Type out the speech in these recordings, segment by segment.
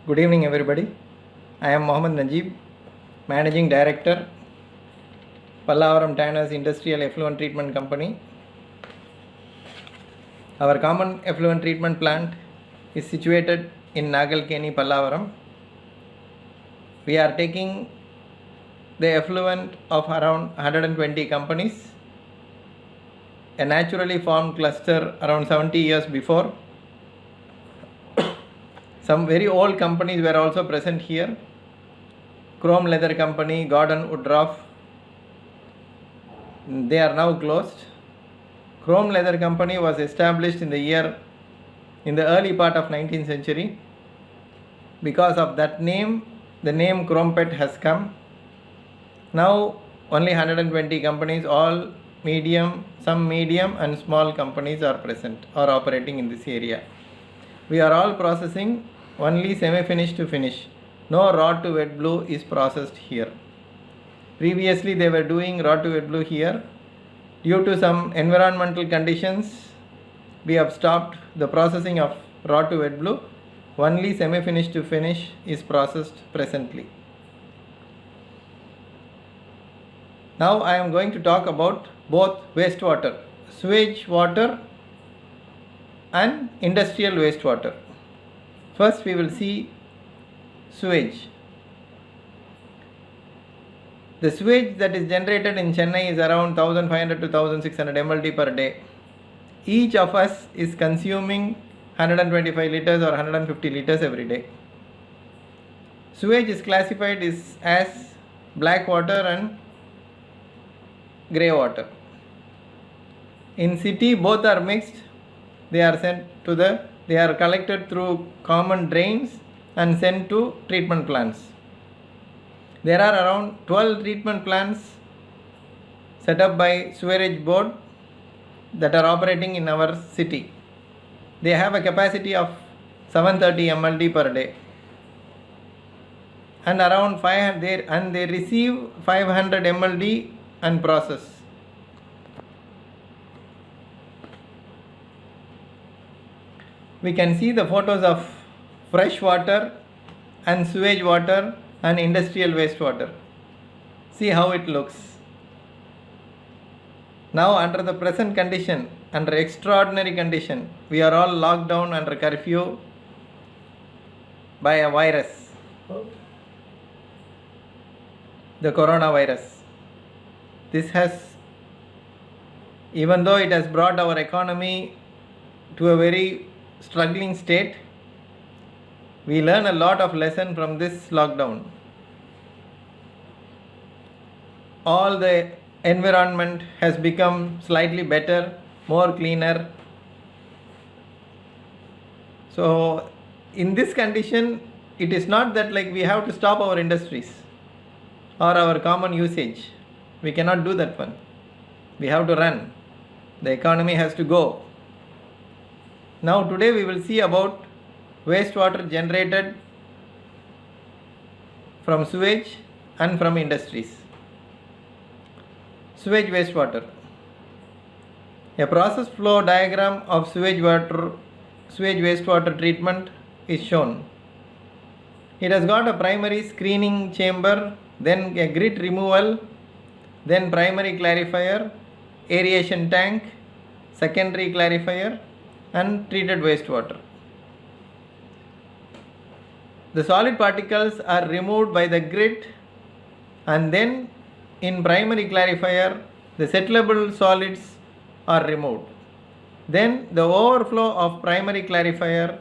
Good evening, everybody. I am Mohammed Najib, Managing Director, Pallavaram Tanners Industrial Effluent Treatment Company. Our common effluent treatment plant is situated in Nagalkeni, Pallavaram. We are taking the effluent of around 120 companies, a naturally formed cluster around 70 years before. Some very old companies were also present here. Chrome Leather Company, Gordon Woodruff, they are now closed. Chrome Leather Company was established in the early part of 19th century. Because of that name, the name Chromepet has come. Now only 120 companies, all medium, some medium and small companies are present or operating in this area. We are all processing only semi-finished to finish. No raw to wet blue is processed here. Previously they were doing raw to wet blue here. Due to some environmental conditions, we have stopped the processing of raw to wet blue. Only semi-finished to finish is processed presently. Now I am going to talk about both wastewater, sewage water and industrial wastewater. First we will see sewage. The sewage that is generated in Chennai is around 1500 to 1600 mld per day. Each of us is consuming 125 liters or 150 liters every day. Sewage is classified as black water and grey water. In city both are mixed. They are collected through common drains and sent to treatment plants. There are around 12 treatment plants set up by Sewerage Board that are operating in our city. They have a capacity of 730 mld per day and around 500 and they receive 500 mld and process. We can see the photos of fresh water and sewage water and industrial wastewater. See how it looks. Now under the present condition, under extraordinary condition, we are all locked down under curfew by a virus, the coronavirus. This has, even though it has brought our economy to a very struggling state, we learn a lot of lesson from this lockdown. All the environment has become slightly better, more cleaner. So in this condition, it is not that like we have to stop our industries or our common usage. We cannot do that one. We have to run. The economy has to go. Now today we will see about wastewater generated from sewage and from industries. Sewage wastewater. A process flow diagram of sewage wastewater treatment is shown. It has got a primary screening chamber, then a grit removal, then primary clarifier, aeration tank, secondary clarifier and treated wastewater. The solid particles are removed by the grit and then in primary clarifier the settleable solids are removed. Then the overflow of primary clarifier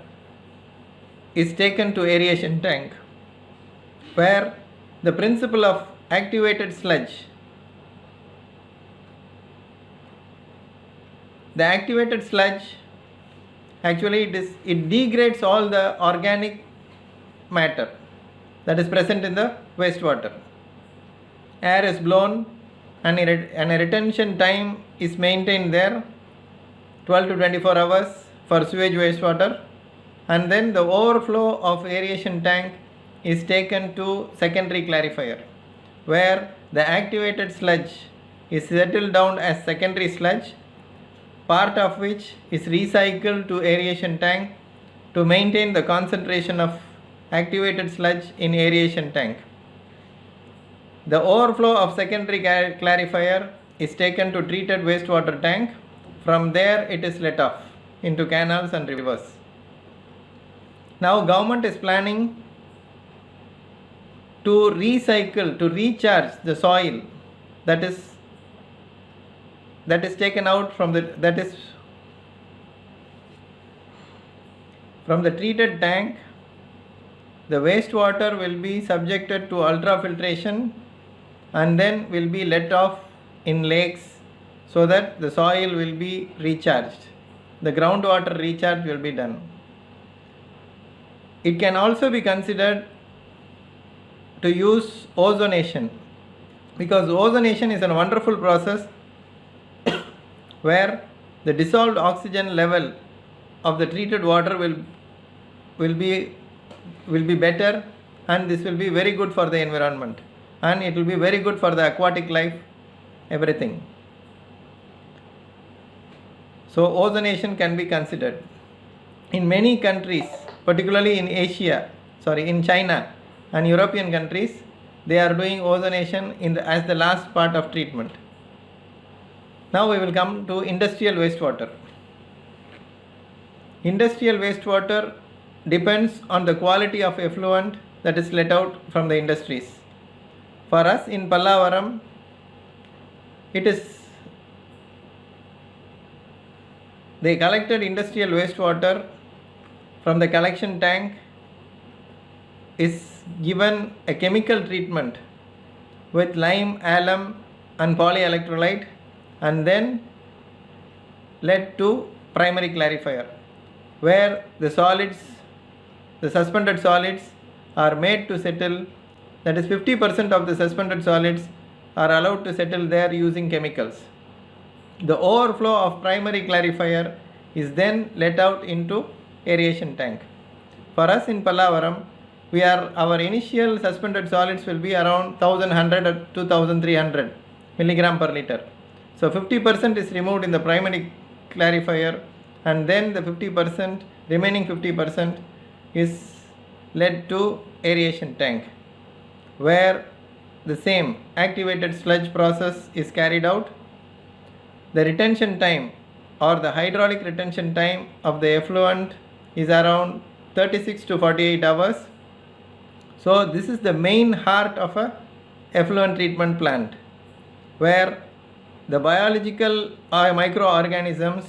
is taken to aeration tank where the principle of activated sludge. The activated sludge actually it degrades all the organic matter that is present in the wastewater. Air is blown and a retention time is maintained there 12 to 24 hours for sewage wastewater, and then the overflow of aeration tank is taken to secondary clarifier where the activated sludge is settled down as secondary sludge, part of which is recycled to aeration tank to maintain the concentration of activated sludge in aeration tank. The overflow of secondary clarifier is taken to treated wastewater tank. From there it is let off into canals and rivers. Now government is planning to recycle, to recharge the soil that is taken out from the treated tank. The wastewater will be subjected to ultrafiltration and then will be let off in lakes so that the soil will be recharged. The groundwater recharge will be done. It can also be considered to use ozonation, because ozonation is a wonderful process where the dissolved oxygen level of the treated water will be better, and this will be very good for the environment, and it will be very good for the aquatic life, everything. So ozonation can be considered. In many countries, particularly in China and European countries, they are doing ozonation as the last part of treatment. Now we will come to industrial wastewater. Industrial wastewater depends on the quality of effluent that is let out from the industries. For us in Pallavaram, it is the collected industrial wastewater from the collection tank is given a chemical treatment with lime, alum and polyelectrolyte, and then led to primary clarifier, where the suspended solids are made to settle. That is 50% of the suspended solids are allowed to settle there using chemicals. The overflow of primary clarifier is then let out into aeration tank. For us in Pallavaram, our initial suspended solids will be around 1100 or 2300 milligram per liter. So 50% is removed in the primary clarifier, and then the remaining 50% is led to aeration tank, where the same activated sludge process is carried out. The retention time or the hydraulic retention time of the effluent is around 36 to 48 hours. So this is the main heart of a effluent treatment plant, where the biological microorganisms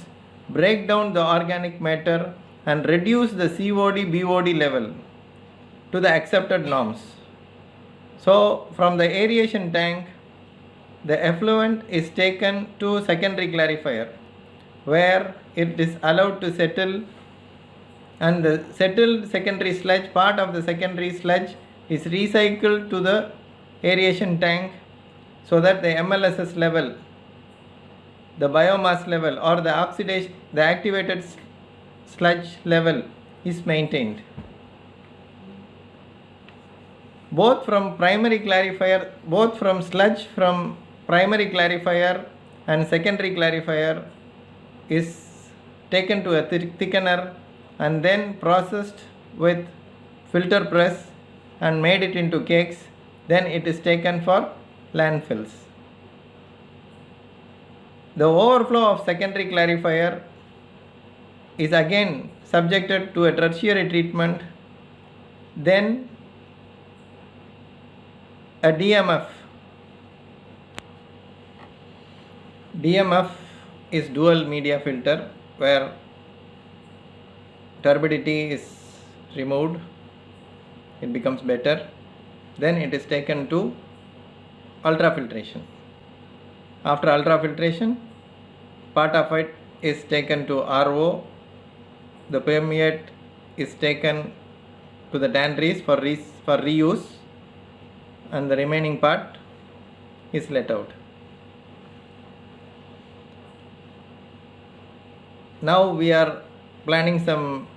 break down the organic matter and reduce the COD BOD level to the accepted norms. So from the aeration tank, the effluent is taken to secondary clarifier, where it is allowed to settle, and the settled secondary sludge, part of the secondary sludge is recycled to the aeration tank, so that the MLSS level, the biomass level or the activated sludge level is maintained. Both from sludge from primary clarifier and secondary clarifier is taken to a thickener and then processed with filter press and made it into cakes. Then it is taken for landfills. The overflow of secondary clarifier is again subjected to a tertiary treatment, then a DMF. DMF is dual media filter, where turbidity is removed, it becomes better. Then it is taken to ultrafiltration. After ultrafiltration, part of it is taken to RO. The permeate is taken to the tanneries for reuse, and the remaining part is let out. Now we are planning some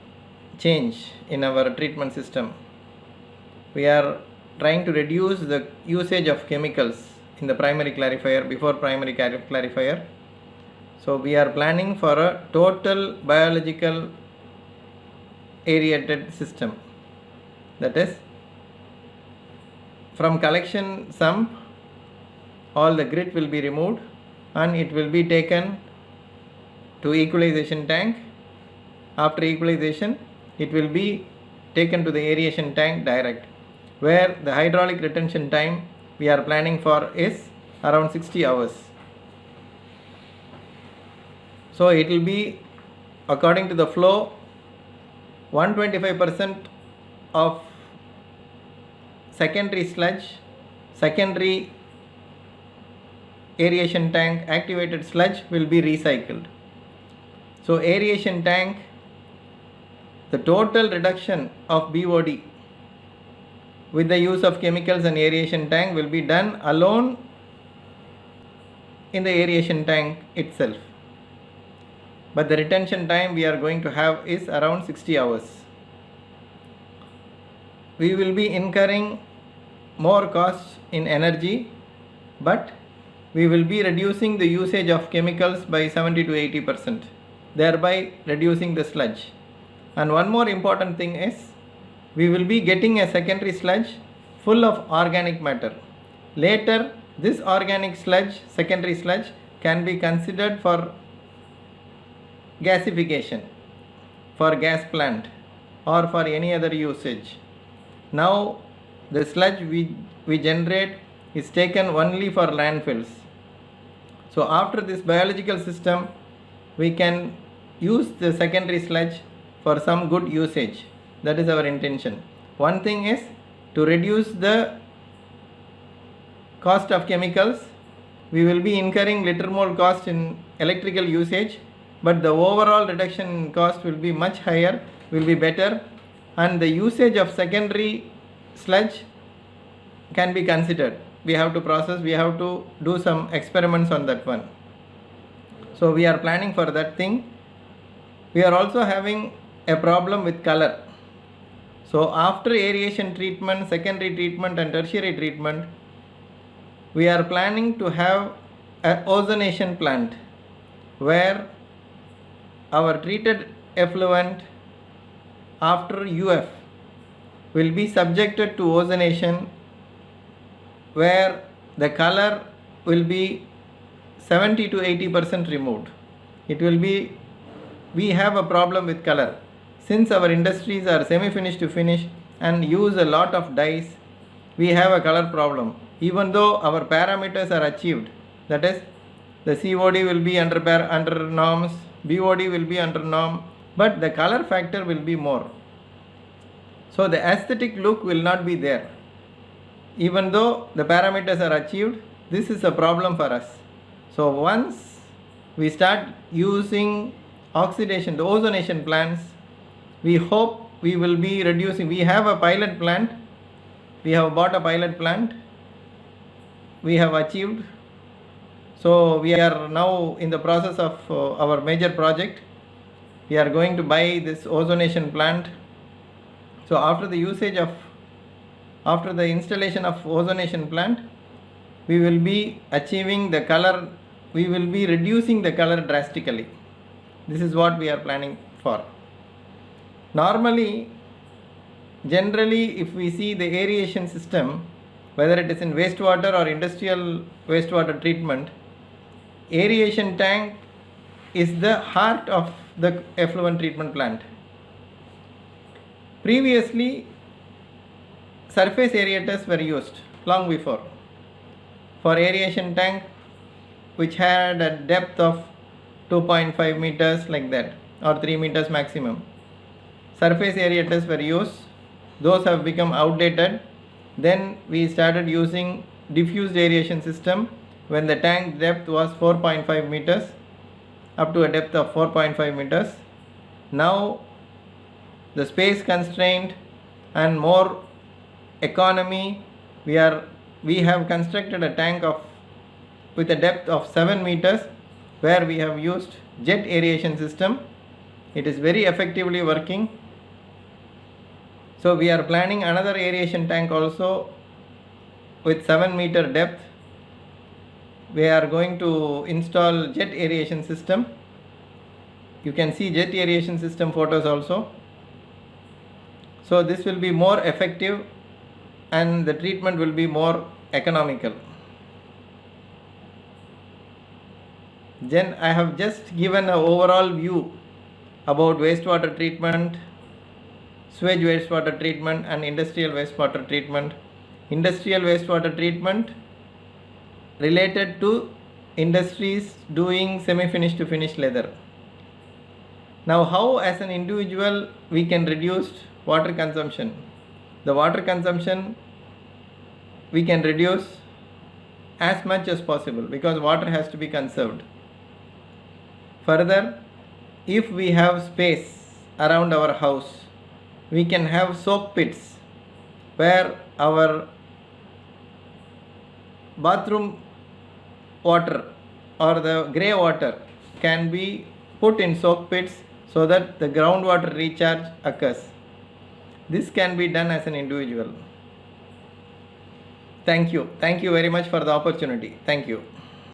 change in our treatment system. We are trying to reduce the usage of chemicals in the primary clarifier before primary clarifier. So we are planning for a total biological aerated system, That is, from collection sump, all the grit will be removed and it will be taken to equalization tank. After equalization, it will be taken to the aeration tank direct, where the hydraulic retention time we are planning for is around 60 hours. So it will be, according to the flow, 125% of secondary sludge, secondary aeration tank activated sludge will be recycled. So aeration tank, the total reduction of BOD with the use of chemicals and aeration tank will be done alone in the aeration tank itself. But the retention time we are going to have is around 60 hours. We will be incurring more costs in energy, but we will be reducing the usage of chemicals by 70 to 80%, thereby reducing the sludge. And one more important thing is, we will be getting a secondary sludge full of organic matter. Later, this organic sludge, secondary sludge, can be considered for gasification, for gas plant or for any other usage. Now the sludge we generate is taken only for landfills. So after this biological system, we can use the secondary sludge for some good usage. That is our intention. One thing is to reduce the cost of chemicals. We will be incurring little more cost in electrical usage, but the overall reduction in cost will be much higher, will be better, and the usage of secondary sludge can be considered. We have to process, we have to do some experiments on that one. So we are planning for that thing. We are also having a problem with color. So after aeration treatment, secondary treatment and tertiary treatment, we are planning to have a ozonation plant where our treated effluent after UF will be subjected to ozonation, where the color will be 70 to 80% removed. It will be, we have a problem with color. Since our industries are semi-finished to finish and use a lot of dyes, we have a color problem. Even though our parameters are achieved, that is, the COD will be under norms, BOD will be under norm, but the color factor will be more. So the aesthetic look will not be there. Even though the parameters are achieved, this is a problem for us. So once we start using oxidation, the ozonation plants, we hope we will be reducing. We have a pilot plant. We have bought a pilot plant. We have achieved. So we are now in the process of our major project. We are going to buy this ozonation plant. So after the installation of ozonation plant, we will be achieving the color, we will be reducing the color drastically. This is what we are planning for. Normally, generally, if we see the aeration system, whether it is in wastewater or industrial wastewater treatment, aeration tank is the heart of the effluent treatment plant. Previously, surface aerators were used long before for aeration tank, which had a depth of 2.5 meters like that, or 3 meters maximum. Surface aerators were used. Those have become outdated. Then we started using diffused aeration system when the tank depth was 4.5 meters, up to a depth of 4.5 meters. Now the space constraint and more economy, we have constructed a tank with a depth of 7 meters, where we have used jet aeration system. It is very effectively working. So we are planning another aeration tank also with 7 meter depth. We are going to install jet aeration system. You can see jet aeration system photos also. So this will be more effective and the treatment will be more economical. Then I have just given an overall view about wastewater treatment, sewage wastewater treatment and industrial wastewater treatment. Industrial wastewater treatment related to industries doing semi-finished to finished leather. Now how as an individual we can reduce water consumption? The water consumption we can reduce as much as possible because water has to be conserved. Further, if we have space around our house, we can have soak pits where our bathroom water or the grey water can be put in soak pits so that the groundwater recharge occurs. This can be done as an individual. Thank you. Thank you very much for the opportunity. Thank you.